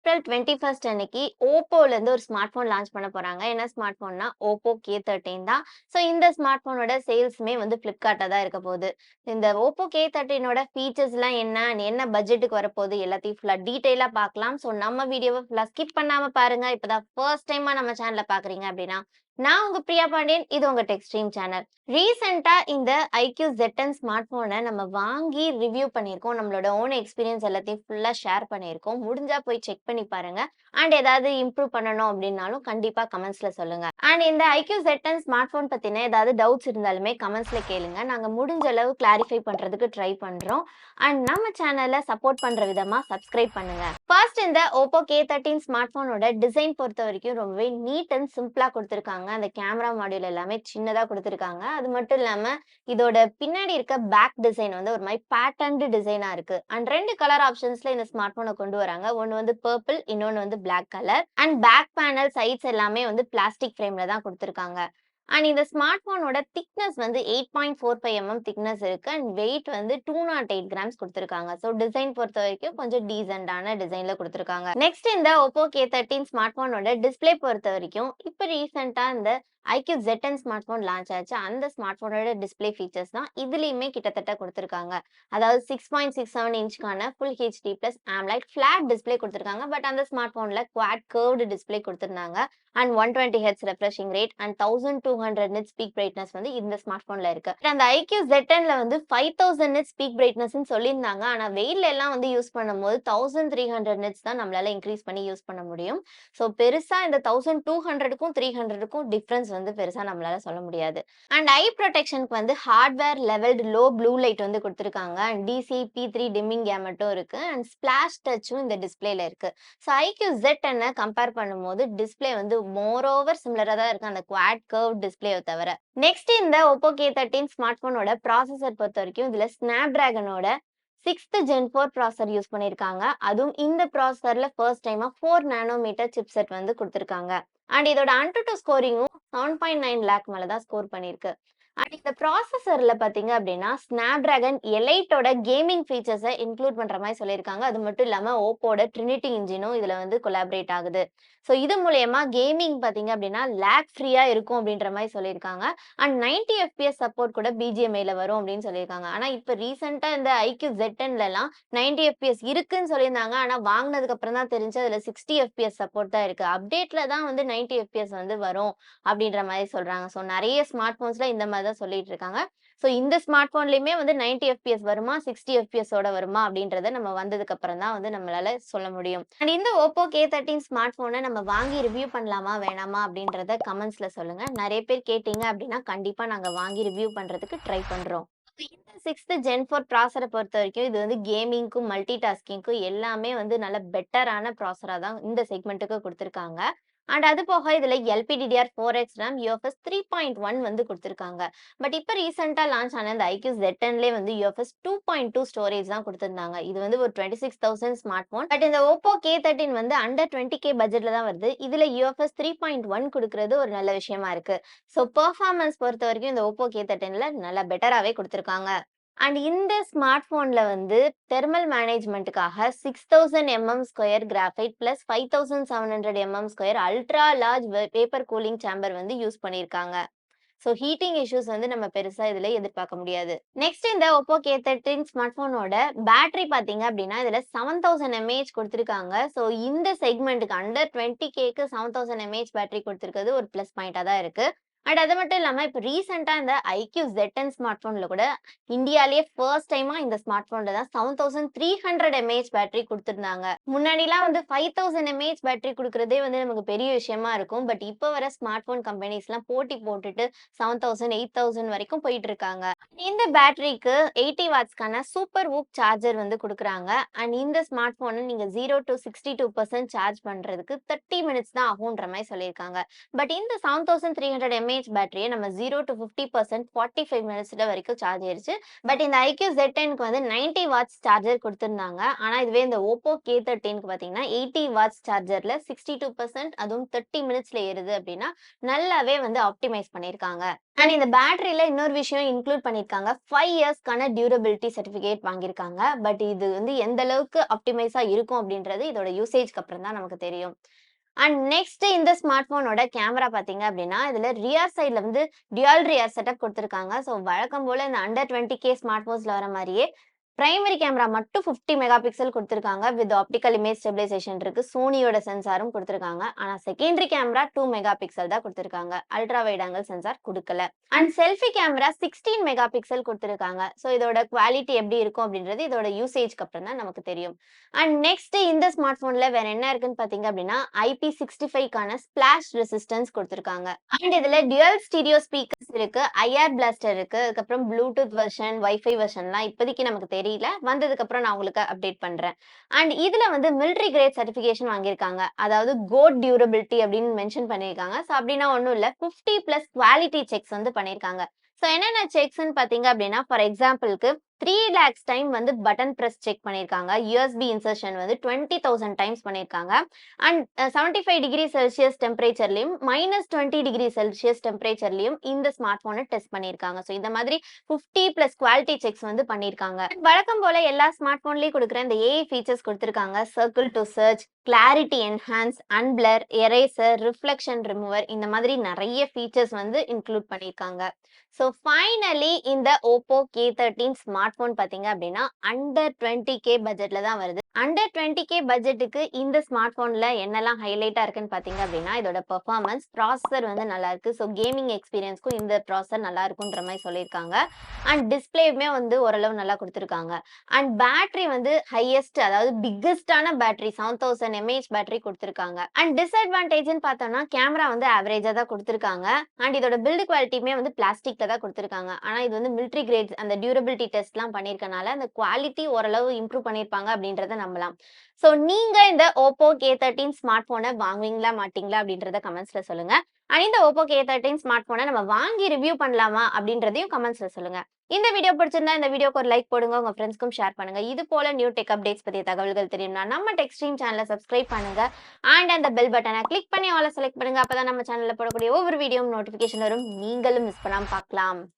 April 21 அன்னைக்கு ஓப்போலேருந்து ஒரு smart phone launch பண்ண போறாங்க. என்ன ஸ்மார்ட் ஃபோன்னா, ஓப்போ K13 தான். ஸோ இந்த ஸ்மார்ட் ஃபோனோட சேல்ஸுமே வந்து Flipkartல தான் இருக்க போகுது. இந்த ஓப்போ K13ஓட ஃபீச்சர்ஸ்லாம் என்ன? என்ன பட்ஜெட்டுக்கு வரப்போகுது? எல்லாத்தையும் ஃபுல்லா டீட்டெயிலா பார்க்கலாம். ஸோ நம்ம வீடியோவ ஃபுல்லா ஸ்கிப் பண்ணாம பாருங்க. இப்ப தான் ஃபர்ஸ்ட் டைமா நம்ம சேனல பார்க்குறீங்க அப்படின்னா, நான் உங்க பிரியா பாண்டியன். இது உங்க டெக்ஸ்ட்ரீம் சேனல். ரீசென்ட்டா இந்த iQOO Z10 ஸ்மார்ட் ஃபோன நம்ம வாங்கி ரிவ்யூ பண்ணியிருக்கோம். நம்மளோட ஓன் எக்ஸ்பீரியன்ஸ் எல்லாத்தையும் ஃபுல்லா ஷேர் பண்ணியிருக்கோம். முடிஞ்சா போய் செக் பண்ணி பாருங்க. அண்ட் ஏதாவது இம்ப்ரூவ் பண்ணணும் அப்டின்னாலும் கண்டிப்பா கமெண்ட்ஸ்ல சொல்லுங்க. அண்ட் இந்த iQOO Z10 ஸ்மார்ட் ஃபோன் பத்தின ஏதாவது டவுட்ஸ் இருந்தாலுமே கமெண்ட்ஸ்ல கேளுங்க. நாங்க முடிஞ்ச அளவு கிளாரிஃபை பண்றதுக்கு ட்ரை பண்றோம். அண்ட் நம்ம சேனல சப்போர்ட் பண்ற விதமா சப்ஸ்கிரைப் பண்ணுங்க. ஃபர்ஸ்ட் இந்த ஓப்போ K13 ஸ்மார்ட் ஃபோனோட டிசைன் பொறுத்தவரைக்கும் ரொம்பவே நீட் அண்ட் சிம்பிளா குடுத்திருக்காங்க. அந்த கேமரா மாடியூல் எல்லாமே சின்னதா குடுத்திருக்காங்க. அது மட்டும் இல்லாம இதோட பின்னாடி இருக்க பேக் டிசைன் வந்து ஒரு மாரி பேட்டர்ன்டு டிசைனா இருக்கு. அண்ட் 2 கலர் ஆப்ஷன்ஸ்ல இந்த ஸ்மார்ட் ஃபோன கொண்டு வராங்க. ஒண்ணு வந்து பர்பிள், இன்னொன்னு வந்து black colour. And back panel, sides எல்லாமே வந்து பிளாஸ்டிக் ஃப்ரேம்ல தான் குடுத்திருக்காங்க. அண்ட் இந்த ஸ்மார்ட் ஃபோனோட திக்னஸ் வந்து 8.45 திக்னஸ் இருக்கு. அண்ட் வெயிட் வந்து 208 கிராம்ஸ் குடுத்திருக்காங்க. ஸோ டிசைன் பொறுத்தவரைக்கும் கொஞ்சம் டீசென்ட்டான டிசைன்ல குடுத்திருக்காங்க. நெக்ஸ்ட் இந்த ஓப்போ K13 ஸ்மார்ட் ஃபோனோட டிஸ்ப்ளே பொறுத்தவரைக்கும் இப்ப ரீசென்ட்டா இந்த iQOO Z10 smart phone launch ஆச்சு. அந்த ஸ்மார்ட் ஃபோனோட டிஸ்ப்ளே ஃபீச்சர்ஸ் தான் இதுலயுமே கிட்டத்தட்ட குடுத்திருக்காங்க. அதாவது 6.67 இன்ச்க்கான full HD plus AMOLED flat display குடுத்திருக்காங்க. பட் அந்த ஸ்மார்ட் ஃபோன்ல குவாட் கர்வ்டு டிஸ்ப்ளே குடுத்திருந்தாங்க. And 120 hertz refreshing rate and 1200 nits peak brightness வந்து இந்த ஸ்மார்ட் ஃபோன்ல இருக்கு. அந்த iQOO Z10ல வந்து 5000 நிட்ஸ் பீக் பிரைட்னஸ்ன்னு சொல்லியிருந்தாங்க. ஆனா வெயில்ல எல்லாம் வந்து யூஸ் பண்ணும்போது 1300 நிட்ஸ் தான் நம்மளால இன்கிரீஸ் பண்ணி யூஸ் பண்ண முடியும். ஸோ பெருசா இந்த 1200க்கும் 300க்கும் டிஃபரன்ஸ் வந்து பெருசா நம்மளால சொல்ல முடியாது. அண்ட் ஐ ப்ரொடெக்ஷனுக்கு வந்து hardware levelled low blue light வந்து குடுத்திருக்காங்க. அண்ட் DCI P3 டிம்மிங் கேமட்டும் இருக்கு. அண்ட் ஸ்பிளாஷ் டச்சும் இந்த டிஸ்ப்ளேல இருக்கு. ஸோ iQOO Z10 கம்பேர் பண்ணும்போது டிஸ்ப்ளே வந்து மோர் ஓவர் சிமிலரா தான் இருக்கு. அந்த குவாட் கர்வ் டிஸ்ப்ளேவ தவிர. நெக்ஸ்ட் இந்த ஓப்போ K13 ஸ்மார்ட் ஃபோனோட ப்ராசஸர் பொறுத்தவரைக்கும் இதுல Snapdragonஓட 6th Gen 4 ப்ராசஸர் யூஸ் பண்ணியிருக்காங்க. அதுவும் இந்த ப்ராசஸர்ல ஃபர்ஸ்ட் டைமா 4 நானோமீட்டர் சிப்செட் வந்து குடுத்திருக்காங்க. அண்ட் இதோட AnTuTu ஸ்கோரிங்கும் 7.9 லேக் மேல தான் ஸ்கோர் பண்ணியிருக்கு. அண்ட் இந்த ப்ராசஸர்ல பார்த்தீங்க அப்படின்னா, Snapdragon எலைட்டோட கேமிங் ஃபீச்சர்ஸ இன்க்ளூட் பண்ற மாரி சொல்லியிருக்காங்க. அது மட்டும் இல்லாம ஓப்போட Trinity இன்ஜினும் இதுல வந்து கொலாபரேட் ஆகுது. ஸோ இது மூலியமா கேமிங் பார்த்தீங்க அப்படின்னா, லேக் ஃப்ரீயா இருக்கும் அப்படின்ற மாரி சொல்லியிருக்காங்க. அண்ட் 90 FPS சப்போர்ட் கூட BGMIல வரும் அப்படின்னு சொல்லியிருக்காங்க. ஆனா இப்ப ரீசென்ட்டா இந்த iQOO Z10லலாம் 90 FPS இருக்குன்னு சொல்லியிருந்தாங்க. ஆனா வாங்குனதுக்கு அப்புறம் தான் தெரிஞ்சு அதுல 60 FPS சப்போர்ட் தான் இருக்கு. அப்டேட்ல தான் வந்து 90 FPS வந்து வரும் அப்படின்ற மாரி சொல்றாங்க. ஸோ நெறைய ஸ்மார்ட் ஃபோன்ஸ்ல இந்த மாரி தான் சொல்லிட்டு இருக்காங்க. ஸோ இந்த ஸ்மார்ட் ஃபோன்லயுமே வந்து 90 FPS வருமா? 60 FPS ஓட வருமா? அப்படின்றத நம்ம வந்ததுக்கு அப்புறம் தான் வந்து நம்மளால சொல்ல முடியும். அண்ட் இந்த ஓப்போ K13 ஸ்மார்ட் ஃபோன நம்ம வாங்கி ரிவ்யூ பண்ணலாமா? வேணாமா? அப்படின்றத கமெண்ட்ஸ்ல சொல்லுங்க. நெறைய பேர் கேட்டீங்க அப்படின்னா, கண்டிப்பா நாங்க வாங்கி ரிவ்யூ பண்றதுக்கு ட்ரை பண்றோம். இந்த 6th Gen 4 ப்ராசஸர பொறுத்தவரைக்கும் இது வந்து கேமிங்க்கும், மல்டி டாஸ்கிங்க்கும் எல்லாமே வந்து நல்ல பெட்டரான ப்ராசஸரா தான் இந்த செக்மென்ட்க்கு குடுத்திருக்காங்க. அண்ட் அது போக இதுல LPDDR4X RAM UFS 3.1 வந்து குடுத்திருக்காங்க. பட் இப்ப ரீசென்ட்டா லான்ச் ஆன இந்த iQOO Z10லயே வந்து UFS 2.2 ஸ்டோரேஜ் தான் குடுத்திருந்தாங்க. இது வந்து ஒரு 26,000 ஸ்மார்ட் ஃபோன். பட் இந்த ஓப்போ K13 வந்து அண்டர் 20K பட்ஜெட்ல தான் வருது. இதுல UFS 3.1 குடுக்குறது ஒரு நல்ல விஷயமா இருக்கு. ஸோ பெர்ஃபார்மன்ஸ் பொறுத்தவரைக்கும் இந்த ஓப்போ K13ல நல்லா பெட்டராவே குடுத்திருக்காங்க. அண்ட் இந்த ஸ்மார்ட் ஃபோன்ல வந்து தெர்மல் மேனேஜ்மென்ட்க்காக 6000 square graphite plus 5700 square ultra large vapour cooling chamber வந்து யூஸ் பண்ணியிருக்காங்க. ஸோ ஹீட்டிங் இஷ்யூஸ் வந்து நம்ம பெருசா இதுல எதிர்பார்க்க முடியாது. நெக்ஸ்ட் இந்த ஓப்போ K13 ஸ்மார்ட் ஃபோனோட பேட்டரி பார்த்தீங்க அப்படின்னா, இதுல 7000 mAh குடுத்திருக்காங்க. ஸோ இந்த செக்மென்ட்க்கு அண்டர் 20Kக்கு 7000 mAh பேட்டரி குடுத்திருக்கிறது ஒரு பிளஸ் பாயிண்ட்டா தான் இருக்கு. அண்ட் அது மட்டும் இல்லாம இப்ப ரீசென்ட்டா இந்த iQOO Z10 ஸ்மார்ட் ஃபோன்ல கூட இந்தியாலயே ஃபர்ஸ்ட் டைமா இந்த ஸ்மார்ட் ஃபோன்ல தான் 7300 mAh பேட்டரி குடுத்திருந்தாங்க. முன்னாடிலாம் வந்து 5000 mAh பேட்டரி குடுக்குறதே வந்து நமக்கு பெரிய விஷயமா இருக்கும். பட் இப்ப வர ஸ்மார்ட் ஃபோன் கம்பெனிஸ்லாம் போட்டி போட்டுட்டு 7000, 8000 வரைக்கும் போயிட்டு இருக்காங்க. இந்த பேட்டரிக்கு 80 வாட்ஸ்க்கான சூப்பர் வூக் சார்ஜர் வந்து குடுக்குறாங்க. அண்ட் இந்த ஸ்மார்ட் ஃபோன நீங்க 0 to 62% சார்ஜ் பண்றதுக்கு 30 மினிட்ஸ் தான் ஆகுன்ற மாரி சொல்லியிருக்காங்க. பட் இந்த 7300 எம்ஏஹெச் பேட்டரிய நம்ம 0 to 50% 45 மினிட்ஸ்ல வரைக்கும் சார்ஜ் ஆயிருச்சு. பட் இந்த iQOO Z10க்கு வந்து 90 வாட்ஸ் சார்ஜர் குடுத்திருந்தாங்க. ஆனா இதுவே இந்த Oppo K13க்கு பார்த்தீங்கன்னா 80 வாட்ஸ் சார்ஜர்ல 62% அதுவும் 30 மினிட்ஸ்ல ஏறுது அப்படின்னா, நல்லாவே வந்து ஆப்டிமைஸ் பண்ணியிருக்காங்க. அண்ட் இந்த பேட்டரியில இன்னொரு விஷயம் இன்க்ளூட் பண்ணியிருக்காங்க. 5 இயர்ஸ்க்கான டியூரபிலிட்டி சர்டிஃபிகேட் வாங்கியிருக்காங்க. பட் இது வந்து எந்த அளவுக்கு ஆப்டிமைஸா இருக்கும் அப்படின்றது இதோட யூசேஜ்க்கு அப்புறம் தான் நமக்கு தெரியும். அண்ட் நெக்ஸ்ட் இந்த ஸ்மார்ட் போனோட கேமரா பார்த்தீங்க அப்படின்னா, இதுல ரியர் சைட்ல வந்து டியூயல் ரியர் செட்டப் குடுத்திருக்காங்க. ஸோ வழக்கம் போல இந்த அண்டர் 20K ஸ்மார்ட் போன்ஸ்ல வர மாரியே பிரைமரி கேமரா மட்டும் 50 மெகா பிக்சல் குடுத்திருக்காங்க. வித் ஆப்டிகல் இமேஜ் ஸ்டெபிலைசேஷன் இருக்கு. சோனியோட சென்சாரும் குடுத்திருக்காங்க. ஆனா செகண்டரி கேமரா 2 மெகா பிக்சல் தான் குடுத்திருக்காங்க. அல்ட்ரா வைட் ஆங்கிள் சென்சார் குடுக்கல. And selfie camera 16 mega pixel குடுத்திருக்காங்க. ஸோ இதோட குவாலிட்டி எப்படி இருக்கும் அப்படின்றது இதோட யூசேஜ்க்கு அப்புறம் தான் நமக்கு தெரியும். அண்ட் நெக்ஸ்ட் இந்த ஸ்மார்ட் போன்ல வேற என்ன இருக்குன்னு பார்த்தீங்க அப்படின்னா, IP65க்கான ஸ்பிளாஷ் ரெசிஸ்டன்ஸ் குடுத்திருக்காங்க. அண்ட் இதுல டியூயல் ஸ்டீரியோ ஸ்பீக்கர்ஸ் இருக்கு. ஐஆர் பிளாஸ்டர் இருக்கு. அதுக்கப்புறம் ப்ளூடூத் வெர்ஷன், வைஃபை வெர்ஷன்லாம் இப்போதைக்கு நமக்கு தெரியல. வந்ததுக்கு அப்புறம் நான் உங்களுக்கு அப்டேட் பண்றேன். அண்ட் இதுல வந்து மிலிட்டரி கிரேட் சர்டிஃபிகேஷன் வாங்கியிருக்காங்க. அதாவது கோட் டியூரபிலிட்டி அப்படின்னு மென்ஷன் பண்ணியிருக்காங்க. ஸோ அப்படின்னா ஒண்ணும் இல்ல. 50 பிளஸ் குவாலிட்டி செக்ஸ் வந்து பண்ணியிருக்காங்க. ஸோ என்னென்ன செக்ஸ்ன்னு பார்த்தீங்க அப்படின்னா, ஃபார் எக்ஸாம்பிள்க்கு 3 லேக்ஸ் டைம் வந்து பட்டன் பிரஸ் செக் பண்ணியிருக்காங்க. யூஎஸ்பி இன்சர்ஷன் வந்து 20,000 டைம்ஸ் பண்ணியிருக்காங்க. அண்ட் 75 டிகிரி செல்சியஸ் டெம்பரேச்சர்லயும், -20 டிகிரி செல்சியஸ் டெம்பரேச்சர்லயும் இந்த ஸ்மார்ட் போன டெஸ்ட் பண்ணியிருக்காங்க. ஸோ இந்த மாதிரி 50 பிளஸ் குவாலிட்டி செக்ஸ் வந்து பண்ணியிருக்காங்க. வழக்கம் போல எல்லா ஸ்மார்ட் போன்லயும் குடுக்குற இந்த ஏஐ ஃபீச்சர்ஸ் குடுத்திருக்காங்க. Circle to search, clarity enhance, unblur, eraser, reflection remover இந்த மாதிரி நிறைய ஃபீச்சர்ஸ் வந்து இன்க்ளூட் பண்ணியிருக்காங்க. ஸோ ஃபைனலி இந்த Oppo K13 ஸ்மார்ட் போன் பார்த்தீங்க அப்படின்னா, அண்டர் 20K பட்ஜெட்ல தான் வருது. அண்டர் 20K பட்ஜெட்டுக்கு இந்த ஸ்மார்ட் போன்ல என்னெல்லாம் ஹைலைட்டா இருக்குன்னு பார்த்தீங்க அப்படின்னா, இதோட பெர்ஃபார்மன்ஸ், ப்ராசஸர் வந்து நல்லா இருக்கு. ஸோ கேமிங் எக்ஸ்பீரியன்ஸ்க்கும் இந்த ப்ராசஸர் நல்லா இருக்குன்ற மாதிரி சொல்லியிருக்காங்க. அண்ட் டிஸ்ப்ளேவுமே வந்து ஓரளவு நல்லா குடுத்திருக்காங்க. அண்ட் பேட்டரி வந்து ஹையஸ்ட் அதாவது பிக்கஸ்டான பேட்டரி 7000 mAh பேட்டரி குடுத்திருக்காங்க. அண்ட் டிஸ்அட்வான்டேஜ்ன்னு பார்த்தோம்னா, கேமரா வந்து ஆவரேஜா தான் குடுத்திருக்காங்க. அண்ட் இதோட பில்ட் குவாலிட்டியுமே வந்து பிளாஸ்டிக்ல தான் குடுத்திருக்காங்க. ஆனா இது வந்து மிலிட்டரி கிரேட் அந்த டியூரபிலிட்டி டெஸ்ட்லாம் பண்ணியிருக்கனால, அந்த குவாலிட்டி ஓரளவு இம்ப்ரூவ் பண்ணியிருப்பாங்க அப்படின்றத நம்பலாம். ஸோ நீங்க இந்த Oppo K13 ஸ்மார்ட் போன வாங்குவீங்களா? மாட்டீங்களா? அப்படின்றத கமெண்ட்ஸ்ல சொல்லுங்க. அண்ட் இந்த Oppo K13 ஸ்மார்ட் போன நம்ம வாங்கி ரிவ்யூ பண்ணலாமா? அப்படின்றதையும் கமெண்ட்ஸ்ல சொல்லுங்க. இந்த வீடியோ பிடிச்சிருந்தா இந்த வீடியோக்கு ஒரு லைக் போடுங்க. உங்க ஃப்ரெண்ட்ஸ்க்கும் ஷேர் பண்ணுங்க. இது போல நியூ டெக் அப்டேட்ஸ் பத்திய தகவல்கள் தெரியும்னா நம்ம டெக் ஸ்ட்ரீம் சேனலை சப்ஸ்கிரைப் பண்ணுங்க. அண்ட் அந்த பெல் பட்டனை கிளிக் பண்ணி ஆல செலக்ட் பண்ணுங்க. அப்பதான் நம்ம சேனல்ல போடக்கூடிய ஒவ்வொரு வீடியோவும் நோட்டிபிகேஷன் வரும். நீங்களும் மிஸ் பண்ணாம பார்க்கலாம்.